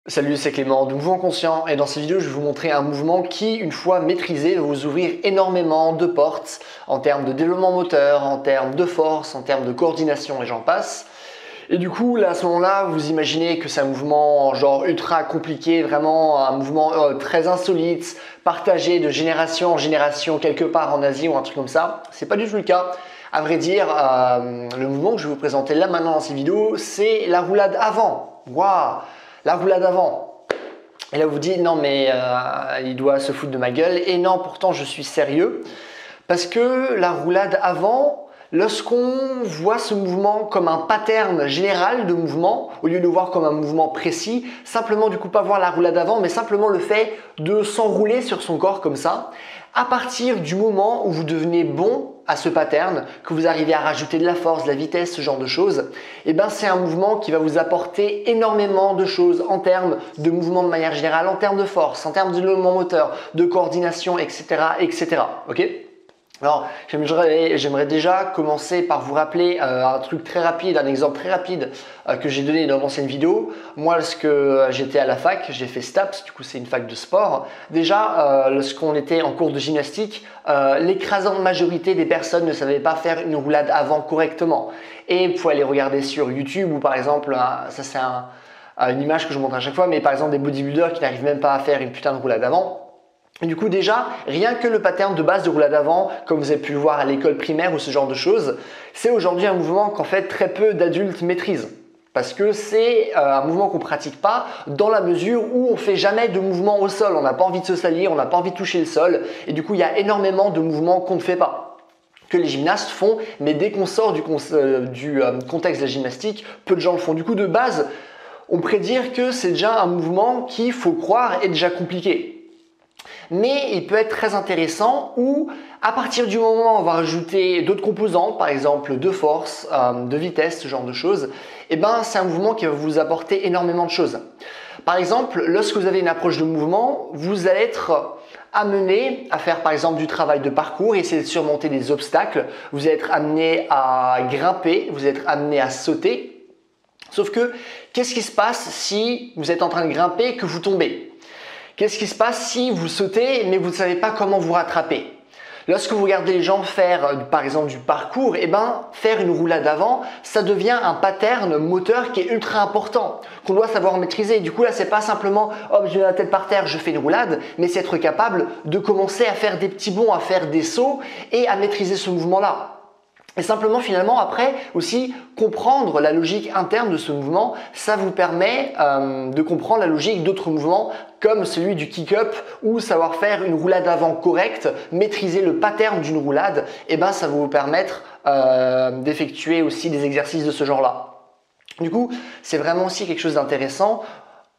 Salut, c'est Clément de Mouvement Conscient et dans cette vidéo je vais vous montrer un mouvement qui, une fois maîtrisé, va vous ouvrir énormément de portes en termes de développement moteur, en termes de force, en termes de coordination et j'en passe. Et du coup, là, à ce moment-là, vous imaginez que c'est un mouvement genre ultra compliqué, vraiment un mouvement très insolite, partagé de génération en génération quelque part en Asie ou un truc comme ça. C'est pas du tout le cas. À vrai dire, le mouvement que je vais vous présenter là maintenant dans cette vidéo, c'est la roulade avant. Waouh! La roulade avant. Et là vous dites non mais il doit se foutre de ma gueule. Et non, pourtant je suis sérieux. Parce que la roulade avant, lorsqu'on voit ce mouvement comme un pattern général de mouvement, au lieu de le voir comme un mouvement précis, simplement du coup pas voir la roulade avant, mais simplement le fait de s'enrouler sur son corps comme ça, à partir du moment où vous devenez bon à ce pattern, que vous arrivez à rajouter de la force, de la vitesse, ce genre de choses, et ben c'est un mouvement qui va vous apporter énormément de choses en termes de mouvement de manière générale, en termes de force, en termes de développement moteur, de coordination, etc., etc. Ok ? Alors, j'aimerais déjà commencer par vous rappeler un truc très rapide, un exemple très rapide que j'ai donné dans l'ancienne vidéo. Moi, lorsque j'étais à la fac, j'ai fait STAPS, du coup c'est une fac de sport. Déjà, lorsqu'on était en cours de gymnastique, l'écrasante majorité des personnes ne savaient pas faire une roulade avant correctement. Et vous pouvez aller regarder sur YouTube ou par exemple, ça c'est une image que je montre à chaque fois, mais par exemple des bodybuilders qui n'arrivent même pas à faire une putain de roulade avant. Et du coup déjà, rien que le pattern de base de roulade avant, comme vous avez pu le voir à l'école primaire ou ce genre de choses, c'est aujourd'hui un mouvement qu'en fait très peu d'adultes maîtrisent. Parce que c'est un mouvement qu'on ne pratique pas dans la mesure où on ne fait jamais de mouvement au sol. On n'a pas envie de se salir, on n'a pas envie de toucher le sol. Et du coup, il y a énormément de mouvements qu'on ne fait pas, que les gymnastes font. Mais dès qu'on sort du contexte de la gymnastique, peu de gens le font. Du coup, de base, on pourrait dire que c'est déjà un mouvement qui, faut croire, est déjà compliqué. Mais il peut être très intéressant où à partir du moment où on va rajouter d'autres composantes, par exemple de force, de vitesse, ce genre de choses, et ben c'est un mouvement qui va vous apporter énormément de choses. Par exemple, lorsque vous avez une approche de mouvement, vous allez être amené à faire par exemple du travail de parcours, essayer de surmonter des obstacles, vous allez être amené à grimper, vous allez être amené à sauter. Sauf que, qu'est-ce qui se passe si vous êtes en train de grimper et que vous tombez ? Qu'est-ce qui se passe si vous sautez mais vous ne savez pas comment vous rattraper? Lorsque vous regardez les gens faire par exemple du parcours, faire une roulade avant, ça devient un pattern moteur qui est ultra important, qu'on doit savoir maîtriser. Du coup là, c'est pas simplement hop, je mets la tête par terre, je fais une roulade, mais c'est être capable de commencer à faire des petits bonds, à faire des sauts et à maîtriser ce mouvement-là. Et simplement finalement après aussi comprendre la logique interne de ce mouvement, ça vous permet de comprendre la logique d'autres mouvements comme celui du kick-up ou savoir faire une roulade avant correcte, maîtriser le pattern d'une roulade, et ben ça va vous permettre d'effectuer aussi des exercices de ce genre-là. Du coup, c'est vraiment aussi quelque chose d'intéressant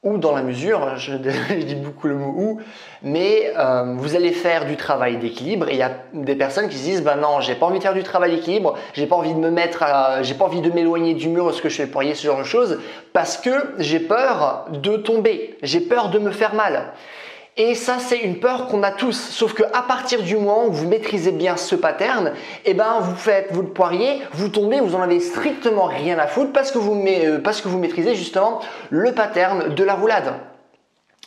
ou dans la mesure, je dis beaucoup le mot ou, mais vous allez faire du travail d'équilibre et il y a des personnes qui se disent non, j'ai pas envie de faire du travail d'équilibre, j'ai pas envie de m'éloigner du mur lorsque je fais le poirier, ce genre de choses, parce que j'ai peur de tomber, j'ai peur de me faire mal. Et ça, c'est une peur qu'on a tous. Sauf qu'à partir du moment où vous maîtrisez bien ce pattern, vous faites votre poirier, vous tombez, vous en avez strictement rien à foutre parce que vous maîtrisez justement le pattern de la roulade.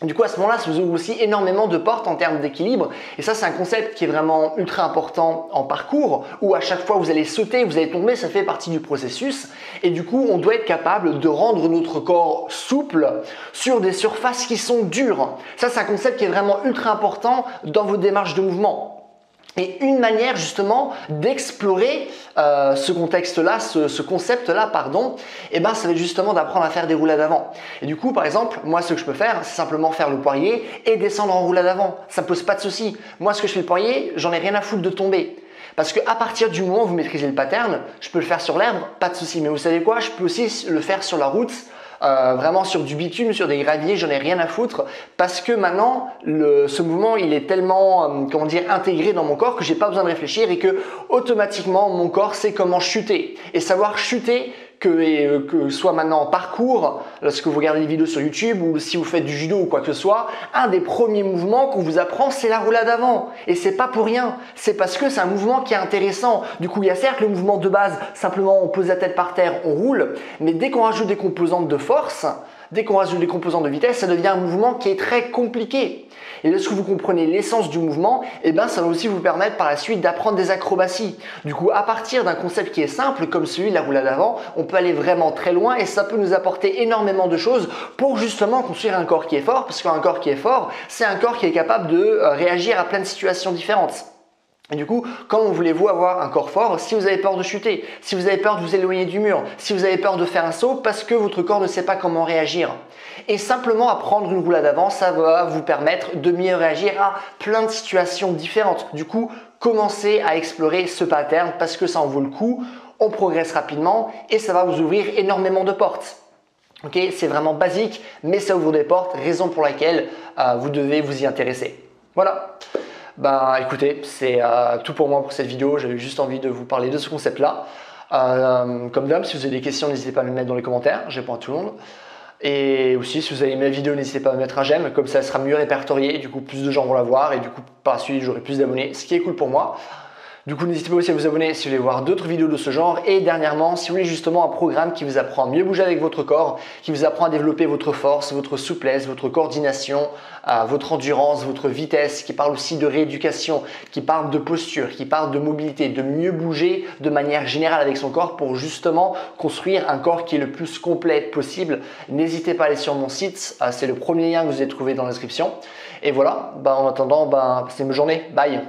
Du coup, à ce moment-là, ça vous ouvre aussi énormément de portes en termes d'équilibre. Et ça, c'est un concept qui est vraiment ultra important en parcours, où à chaque fois vous allez sauter, vous allez tomber, ça fait partie du processus. Et du coup, on doit être capable de rendre notre corps souple sur des surfaces qui sont dures. Ça, c'est un concept qui est vraiment ultra important dans vos démarches de mouvement. Et une manière justement d'explorer ce contexte-là, ce concept-là, ça va être justement d'apprendre à faire des roulades avant. Et du coup, par exemple, moi ce que je peux faire, c'est simplement faire le poirier et descendre en roulade avant. Ça ne pose pas de souci. Moi, ce que je fais le poirier, j'en ai rien à foutre de tomber. Parce qu'à partir du moment où vous maîtrisez le pattern, je peux le faire sur l'herbe, pas de souci. Mais vous savez quoi, je peux aussi le faire sur la route. Vraiment sur du bitume, sur des graviers, j'en ai rien à foutre parce que maintenant ce mouvement il est tellement intégré dans mon corps que j'ai pas besoin de réfléchir et que automatiquement mon corps sait comment chuter et savoir chuter que soit maintenant en parcours, lorsque vous regardez des vidéos sur YouTube ou si vous faites du judo ou quoi que ce soit, un des premiers mouvements qu'on vous apprend, c'est la roulade avant. Et c'est pas pour rien, c'est parce que c'est un mouvement qui est intéressant. Du coup, il y a certes le mouvement de base, simplement on pose la tête par terre, on roule, mais dès qu'on rajoute des composantes de force, dès qu'on rajoute les composants de vitesse, ça devient un mouvement qui est très compliqué. Et lorsque vous comprenez l'essence du mouvement, ça va aussi vous permettre par la suite d'apprendre des acrobaties. Du coup, à partir d'un concept qui est simple, comme celui de la roulade avant, on peut aller vraiment très loin et ça peut nous apporter énormément de choses pour justement construire un corps qui est fort, parce qu'un corps qui est fort, c'est un corps qui est capable de réagir à plein de situations différentes. Et du coup, comment voulez-vous avoir un corps fort si vous avez peur de chuter, si vous avez peur de vous éloigner du mur, si vous avez peur de faire un saut parce que votre corps ne sait pas comment réagir? Et simplement apprendre une roulade avant, ça va vous permettre de mieux réagir à plein de situations différentes. Du coup, commencez à explorer ce pattern parce que ça en vaut le coup, on progresse rapidement et ça va vous ouvrir énormément de portes. Ok, c'est vraiment basique, mais ça ouvre des portes, raison pour laquelle vous devez vous y intéresser. Voilà. Écoutez, c'est tout pour moi pour cette vidéo. J'avais juste envie de vous parler de ce concept-là. Comme d'hab, si vous avez des questions, n'hésitez pas à me les mettre dans les commentaires. Je réponds à tout le monde. Et aussi, si vous avez aimé la vidéo, n'hésitez pas à me mettre un j'aime. Comme ça, elle sera mieux répertoriée. Du coup, plus de gens vont la voir. Et du coup, par la suite, j'aurai plus d'abonnés. Ce qui est cool pour moi. Du coup, n'hésitez pas aussi à vous abonner si vous voulez voir d'autres vidéos de ce genre. Et dernièrement, si vous voulez justement un programme qui vous apprend à mieux bouger avec votre corps, qui vous apprend à développer votre force, votre souplesse, votre coordination, votre endurance, votre vitesse, qui parle aussi de rééducation, qui parle de posture, qui parle de mobilité, de mieux bouger de manière générale avec son corps pour justement construire un corps qui est le plus complet possible, n'hésitez pas à aller sur mon site. C'est le premier lien que vous avez trouvé dans la description. Et voilà, en attendant, passez une bonne journée. Bye!